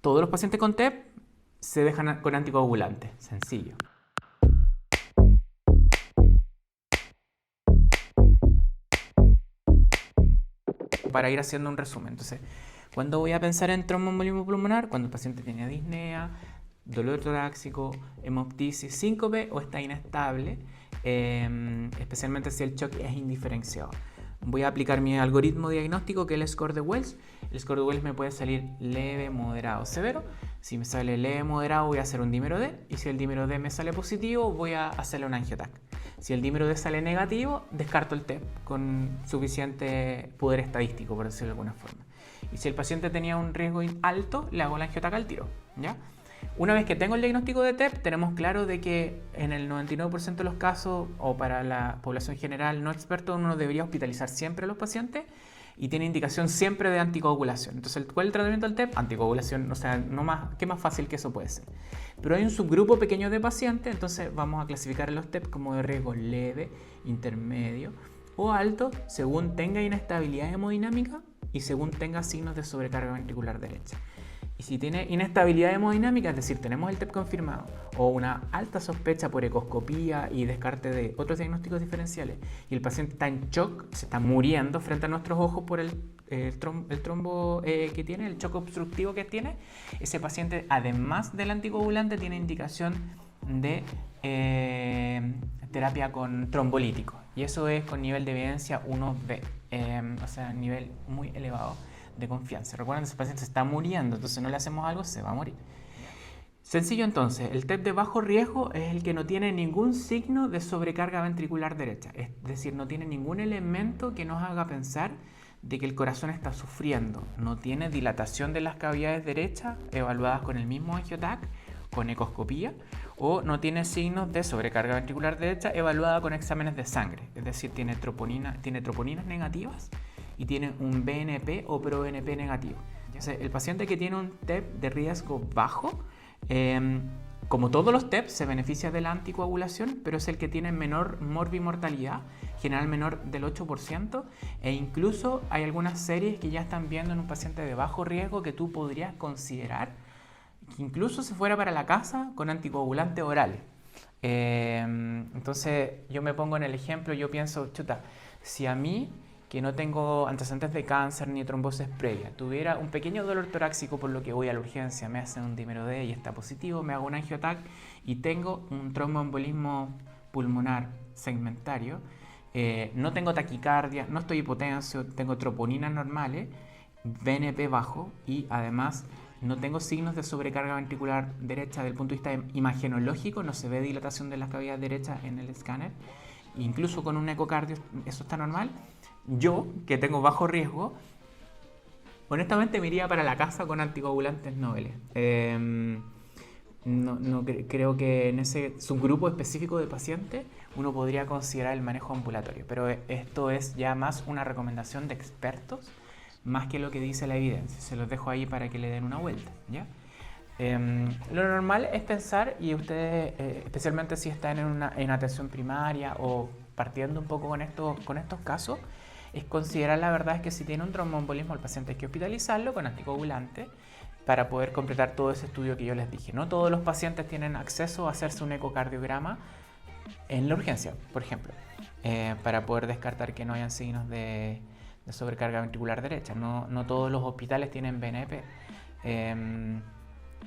Todos los pacientes con TEP se dejan con anticoagulante. Sencillo. Para ir haciendo un resumen. Entonces, ¿cuándo voy a pensar en tromboembolismo pulmonar? Cuando el paciente tiene disnea, dolor torácico, hemoptisis, síncope o está inestable, especialmente si el shock es indiferenciado. Voy a aplicar mi algoritmo diagnóstico, que es el score de Wells. El score de Wells me puede salir leve, moderado, severo. Si me sale leve, moderado, voy a hacer un dímero D. Y si el dímero D me sale positivo, voy a hacerle un angiotac. Si el dímero D sale negativo, descarto el TEP con suficiente poder estadístico, por decirlo de alguna forma. Y si el paciente tenía un riesgo alto, le hago el angiotac al tiro, ¿ya? Una vez que tengo el diagnóstico de TEP, tenemos claro de que en el 99% de los casos, o para la población general no experta, uno debería hospitalizar siempre a los pacientes y tiene indicación siempre de anticoagulación. Entonces, ¿cuál es el tratamiento del TEP? Anticoagulación, o sea, no más, ¿qué más fácil que eso puede ser? Pero hay un subgrupo pequeño de pacientes, entonces vamos a clasificar a los TEP como de riesgo leve, intermedio o alto, según tenga inestabilidad hemodinámica y según tenga signos de sobrecarga ventricular derecha. Y si tiene inestabilidad hemodinámica, es decir, tenemos el TEP confirmado, o una alta sospecha por ecoscopía y descarte de otros diagnósticos diferenciales, y el paciente está en shock, se está muriendo frente a nuestros ojos por el trombo que tiene, el shock obstructivo que tiene, ese paciente, además del anticoagulante, tiene indicación de terapia con trombolítico. Y eso es con nivel de evidencia 1B, o sea, nivel muy elevado de confianza. Recuerden que ese paciente se está muriendo, entonces no le hacemos algo, se va a morir. Sencillo entonces, el TEP de bajo riesgo es el que no tiene ningún signo de sobrecarga ventricular derecha, es decir, no tiene ningún elemento que nos haga pensar de que el corazón está sufriendo, no tiene dilatación de las cavidades derechas evaluadas con el mismo angiotac, con ecoscopía, o no tiene signos de sobrecarga ventricular derecha evaluada con exámenes de sangre, es decir, tiene troponinas negativas y tiene un BNP o proBNP negativo. Entonces, el paciente que tiene un TEP de riesgo bajo, como todos los TEP, se beneficia de la anticoagulación, pero es el que tiene menor morbimortalidad, general menor del 8%, e incluso hay algunas series que ya están viendo en un paciente de bajo riesgo que tú podrías considerar que incluso se fuera para la casa con anticoagulantes orales. Entonces, yo me pongo en el ejemplo, yo pienso, chuta, si a mí, que no tengo antecedentes de cáncer ni trombosis previa, tuviera un pequeño dolor torácico por lo que voy a la urgencia, me hacen un dímero D y está positivo, me hago un angiotac y tengo un tromboembolismo pulmonar segmentario, no tengo taquicardia, no estoy hipotenso, tengo troponinas normales, BNP bajo y además no tengo signos de sobrecarga ventricular derecha desde el punto de vista imagenológico, no se ve dilatación de las cavidades derechas en el escáner, incluso con un ecocardio eso está normal. Yo, que tengo bajo riesgo, honestamente me iría para la casa con anticoagulantes noveles. Creo que en ese subgrupo específico de pacientes uno podría considerar el manejo ambulatorio, pero esto es ya más una recomendación de expertos más que lo que dice la evidencia. Se los dejo ahí para que le den una vuelta, ¿ya? Lo normal es pensar, y ustedes, especialmente si están en atención primaria o partiendo un poco con estos casos, es considerar la verdad es que si tiene un tromboembolismo el paciente hay que hospitalizarlo con anticoagulante para poder completar todo ese estudio que yo les dije. No todos los pacientes tienen acceso a hacerse un ecocardiograma en la urgencia, por ejemplo, para poder descartar que no hayan signos de sobrecarga ventricular derecha. No todos los hospitales tienen BNP.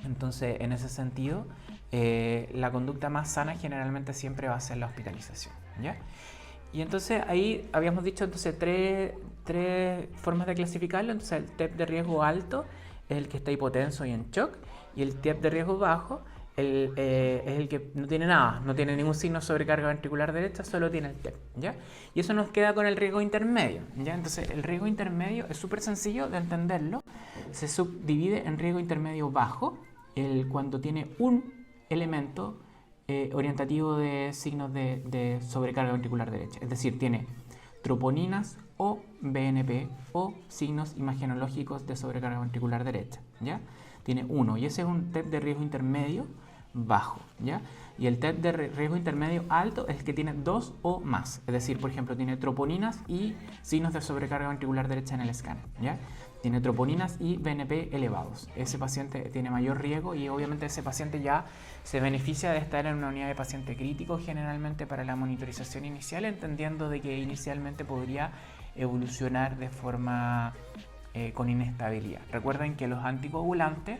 Entonces, en ese sentido, la conducta más sana generalmente siempre va a ser la hospitalización, ¿ya? Y entonces ahí habíamos dicho entonces tres formas de clasificarlo. Entonces el TEP de riesgo alto es el que está hipotenso y en shock, y el TEP de riesgo bajo es el que no tiene nada, no tiene ningún signo de sobrecarga ventricular derecha, solo tiene el TEP, ¿ya? Y eso nos queda con el riesgo intermedio, ¿ya? Entonces el riesgo intermedio es súper sencillo de entenderlo, se subdivide en riesgo intermedio bajo, cuando tiene un elemento orientativo de signos de sobrecarga ventricular derecha, es decir, tiene troponinas o BNP o signos imagenológicos de sobrecarga ventricular derecha, ¿ya? Tiene uno, y ese es un TEP de riesgo intermedio bajo, ¿ya? Y el TEP de riesgo intermedio alto es el que tiene dos o más, es decir, por ejemplo, tiene troponinas y signos de sobrecarga ventricular derecha en el escáner, ¿ya? tiene troponinas y BNP elevados. Ese paciente tiene mayor riesgo y obviamente ese paciente ya se beneficia de estar en una unidad de paciente crítico generalmente para la monitorización inicial, entendiendo de que inicialmente podría evolucionar de forma con inestabilidad. Recuerden que los anticoagulantes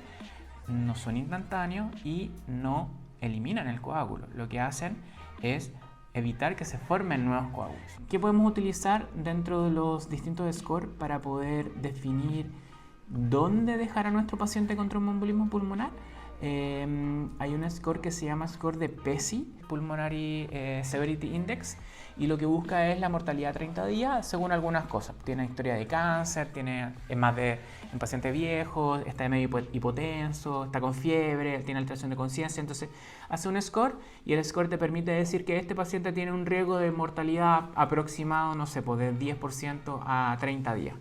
no son instantáneos y no eliminan el coágulo. Lo que hacen es evitar que se formen nuevos coágulos. ¿Qué podemos utilizar dentro de los distintos scores para poder definir dónde dejar a nuestro paciente con tromboembolismo pulmonar? Hay un score que se llama score de PESI, Pulmonary Severity Index, y lo que busca es la mortalidad a 30 días según algunas cosas. Tiene historia de cáncer, es más de un paciente viejo, está medio hipotenso, está con fiebre, tiene alteración de conciencia. Entonces hace un score y el score te permite decir que este paciente tiene un riesgo de mortalidad aproximado, no sé, pues de 10% a 30 días.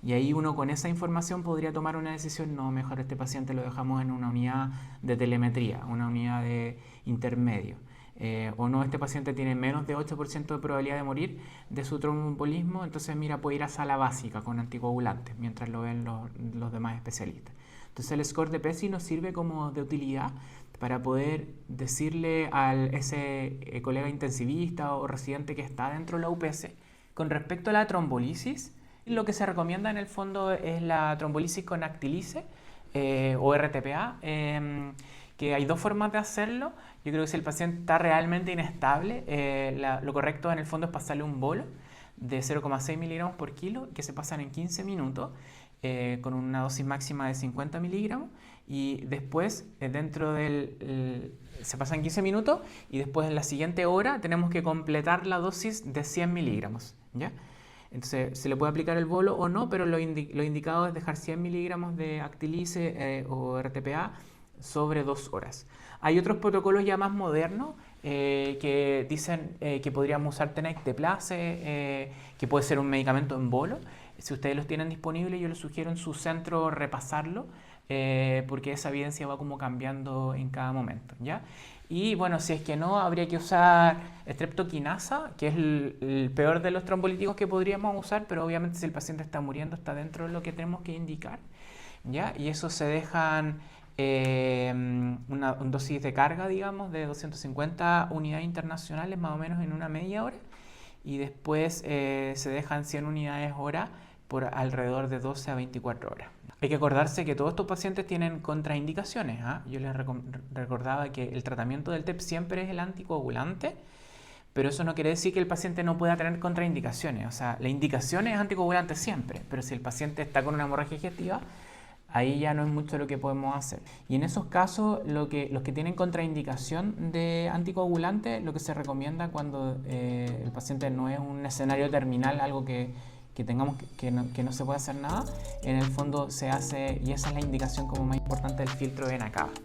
Y ahí uno con esa información podría tomar una decisión, no, mejor este paciente lo dejamos en una unidad de telemetría, una unidad de intermedio. O no, este paciente tiene menos de 8% de probabilidad de morir de su tromboembolismo, entonces mira, puede ir a sala básica con anticoagulantes, mientras lo ven los demás especialistas. Entonces el score de PESI nos sirve como de utilidad para poder decirle a ese colega intensivista o residente que está dentro de la UPS, con respecto a la trombolisis, lo que se recomienda en el fondo es la trombolisis con actilice o RTPA, que hay dos formas de hacerlo. Yo creo que si el paciente está realmente inestable, lo correcto en el fondo es pasarle un bolo de 0,6 miligramos por kilo que se pasan en 15 minutos con una dosis máxima de 50 miligramos y después se pasan 15 minutos y después en la siguiente hora tenemos que completar la dosis de 100 miligramos, ¿ya? Entonces se le puede aplicar el bolo o no, pero lo indicado es dejar 100 miligramos de actilice o RTPA sobre 2 horas. Hay otros protocolos ya más modernos que dicen que podríamos usar tenecteplase, que puede ser un medicamento en bolo. Si ustedes los tienen disponibles, yo les sugiero en su centro repasarlo, porque esa evidencia va como cambiando en cada momento, ¿ya? Y bueno, si es que no, habría que usar streptokinasa, que es el peor de los trombolíticos que podríamos usar, pero obviamente si el paciente está muriendo está dentro de lo que tenemos que indicar, ¿ya? Y eso se dejan una dosis de carga, digamos, de 250 unidades internacionales más o menos en una media hora, y después se dejan 100 unidades hora por alrededor de 12 a 24 horas. Hay que acordarse que todos estos pacientes tienen contraindicaciones, ¿eh? Yo les recordaba que el tratamiento del TEP siempre es el anticoagulante, pero eso no quiere decir que el paciente no pueda tener contraindicaciones. O sea, la indicación es anticoagulante siempre, pero si el paciente está con una hemorragia digestiva, ahí ya no es mucho lo que podemos hacer. Y en esos casos, los que tienen contraindicación de anticoagulante, lo que se recomienda cuando el paciente no es un escenario terminal, algo que tengamos que no se puede hacer nada, en el fondo se hace, y esa es la indicación como más importante del filtro de vena cava.